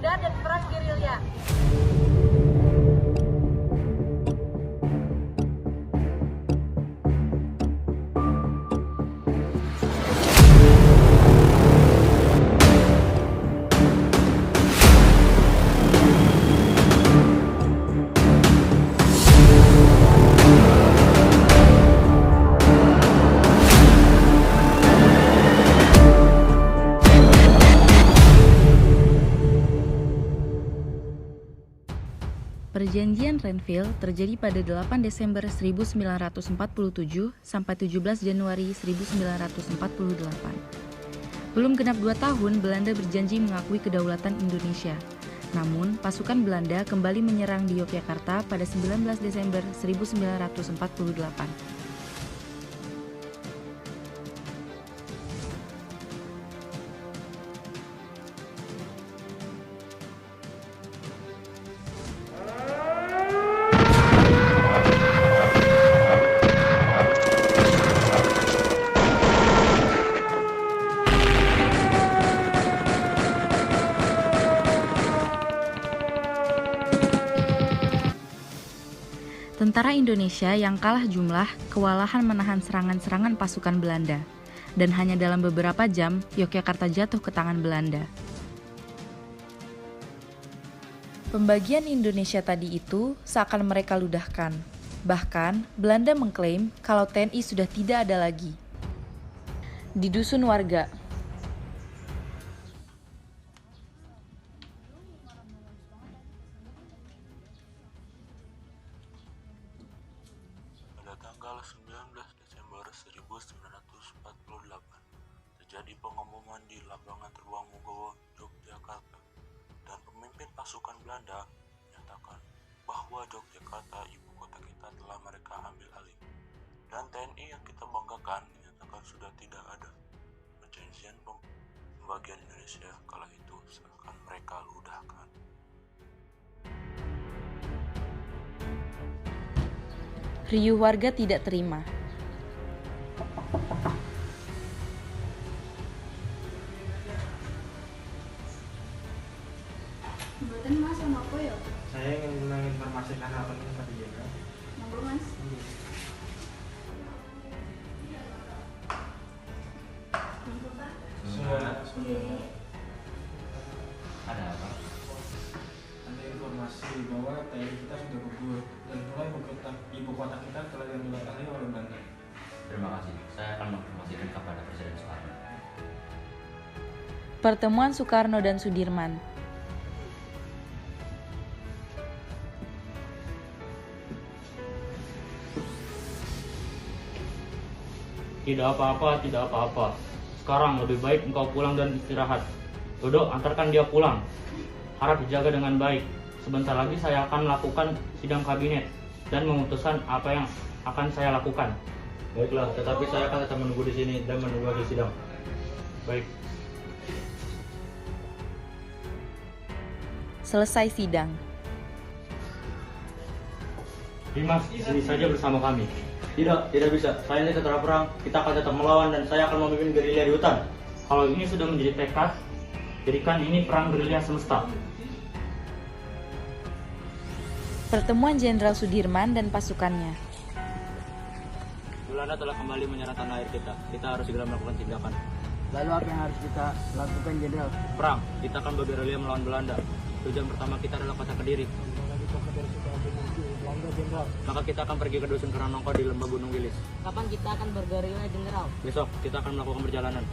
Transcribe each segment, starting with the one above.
Belanda dan perang gerilya. Perjanjian Renville terjadi pada 8 Desember 1947 sampai 17 Januari 1948. Belum genap 2 tahun, Belanda berjanji mengakui kedaulatan Indonesia. Namun, pasukan Belanda kembali menyerang di Yogyakarta pada 19 Desember 1948. Tentara Indonesia yang kalah jumlah kewalahan menahan serangan-serangan pasukan Belanda, dan hanya dalam beberapa jam Yogyakarta jatuh ke tangan Belanda. Pembagian Indonesia tadi itu seakan mereka ludahkan. Bahkan, Belanda mengklaim kalau TNI sudah tidak ada lagi. Di dusun warga, Tanggal 19 Desember 1948 terjadi pengumuman di lapangan Terbang Mugowo, Yogyakarta, dan pemimpin pasukan Belanda menyatakan bahwa Yogyakarta, ibu kota kita, telah mereka ambil alih, dan TNI yang kita banggakan menyatakan sudah tidak ada. Perjanjian pembagian Indonesia kala itu seakan mereka ludahkan. riuh warga tidak terima. Mboten Mas, sama apa ya? Saya ingin menginformasikan hal penting pada Jenderal. Monggo Mas. Monggo Pak. Ada apa? Ada informasi bahwa TNI kita sudah gugur dan mulai ibu kota kita telah diambil alih oleh Belanda. Terima kasih. Saya akan menginformasikan kepada Presiden Soekarno. Pertemuan Soekarno dan Sudirman. Tidak apa-apa, tidak apa-apa. Sekarang lebih baik engkau pulang dan istirahat. Dodo, antarkan dia pulang. Harap dijaga dengan baik. Sebentar lagi saya akan melakukan sidang kabinet dan memutuskan apa yang akan saya lakukan. Baiklah, tetapi saya akan tetap menunggu di sini dan menunggu hasil sidang. Baik. Selesai sidang. Dimas, sini saja bersama kami. Tidak bisa. Saya ini tentara perang. Kita akan tetap melawan dan saya akan memimpin gerilya di hutan. Kalau ini sudah menjadi tekad, jadikan ini perang gerilya semesta. Pertemuan Jenderal Sudirman dan pasukannya. Belanda telah kembali menyerang tanah air kita. Kita harus segera melakukan tindakan. Lalu apa yang harus kita lakukan, Jenderal? Perang, kita akan bergerilya melawan Belanda. Tujuan pertama kita adalah kota Kediri. Maka kita akan pergi ke dusun Karanongko di lembah Gunung Wilis. Kapan kita akan bergerilya, Jenderal? Besok kita akan melakukan perjalanan.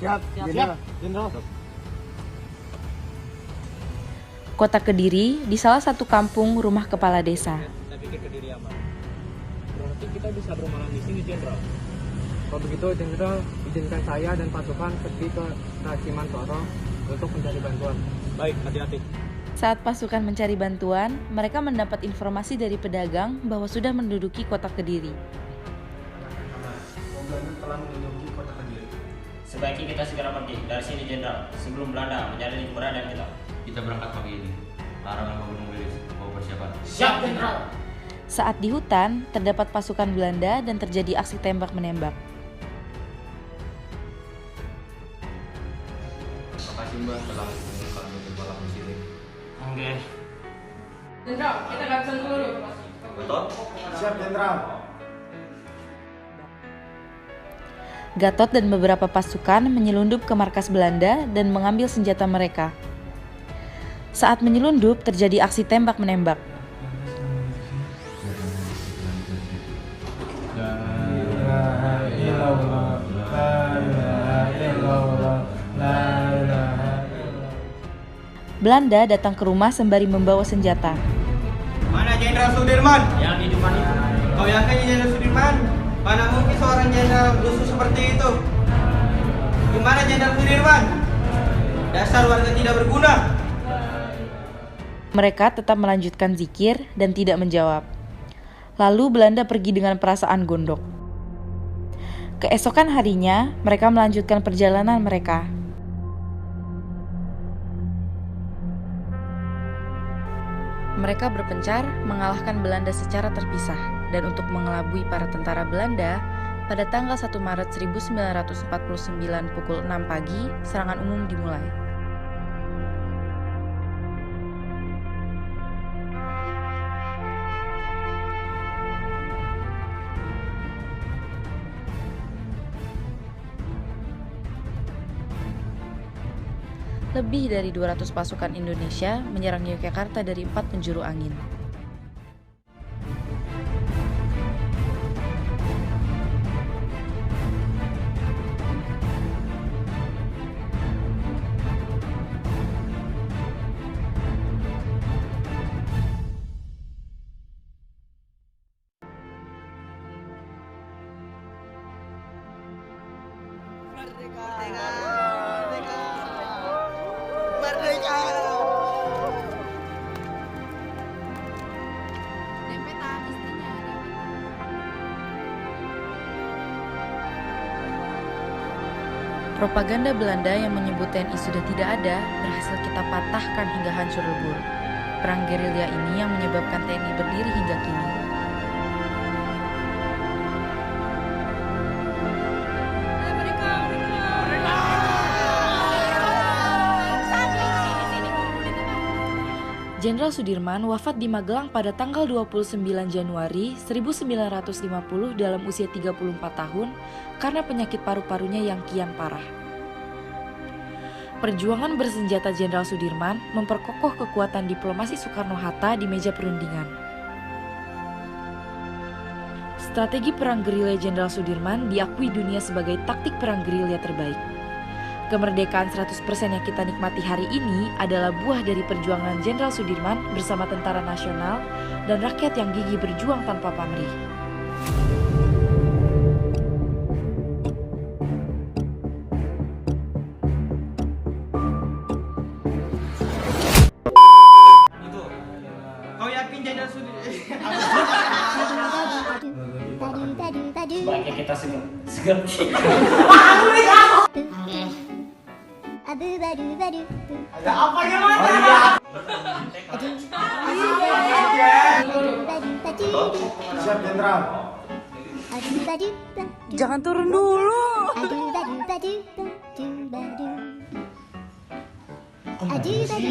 Siap, Jenderal. Jenderal. Kota Kediri di salah satu kampung rumah kepala desa. Saya pikir Kediri aman. Berarti kita bisa bermalam di sini, Jenderal. Kalau begitu, Jenderal, izinkan saya dan pasukan pergi ke Racimantoro untuk mencari bantuan. Baik, hati-hati. Saat pasukan mencari bantuan, mereka mendapat informasi dari pedagang bahwa sudah menduduki kota Kediri. Belanda telah menduduki kota Kediri. Sebaiknya kita segera pergi dari sini, Jenderal, sebelum Belanda mencari keberadaan kita. Kita berangkat pagi ini. Larangan ke Gunung Wilis. Bawa persiapan. Siap, Jenderal. Saat di hutan, terdapat pasukan Belanda dan terjadi aksi tembak-menembak. Terima kasih Mbak telah menghubungkan kami Oke. Jenderal, kita gabsan dulu. Betul? Siap, Jenderal. Gatot dan beberapa pasukan menyelundup ke markas Belanda dan mengambil senjata mereka. Saat menyelundup, terjadi aksi tembak-menembak. Belanda datang ke rumah sembari membawa senjata. Mana Jenderal Sudirman? Yang di depan itu. Kau yakin Jenderal Sudirman? Mana mungkin seorang jenderal lusuh seperti itu? Di mana Jenderal Sudirman? Dasar warga tidak berguna. Mereka tetap melanjutkan zikir dan tidak menjawab. Lalu Belanda pergi dengan perasaan gondok. Keesokan harinya, mereka melanjutkan perjalanan mereka. Mereka berpencar mengalahkan Belanda secara terpisah, dan untuk mengelabui para tentara Belanda, pada tanggal 1 Maret 1949 pukul 6 pagi, serangan umum dimulai. Lebih dari 200 pasukan Indonesia menyerang Yogyakarta dari 4 penjuru angin. Propaganda Belanda yang menyebut TNI sudah tidak ada berhasil kita patahkan hingga hancur lebur. Perang gerilya ini yang menyebabkan TNI berdiri hingga kini. Jenderal Sudirman wafat di Magelang pada tanggal 29 Januari 1950 dalam usia 34 tahun karena penyakit paru-parunya yang kian parah. Perjuangan bersenjata Jenderal Sudirman memperkokoh kekuatan diplomasi Soekarno-Hatta di meja perundingan. Strategi perang gerilya Jenderal Sudirman diakui dunia sebagai taktik perang gerilya terbaik. Kemerdekaan 100% yang kita nikmati hari ini adalah buah dari perjuangan Jenderal Sudirman bersama tentara nasional dan rakyat yang gigih berjuang tanpa pamrih. Kau yakin Jenderal Sudirman? Sebaiknya kita segera. Ada apa ya, Mas? Siap, Jenderal. Jangan turun dulu. Komposisi.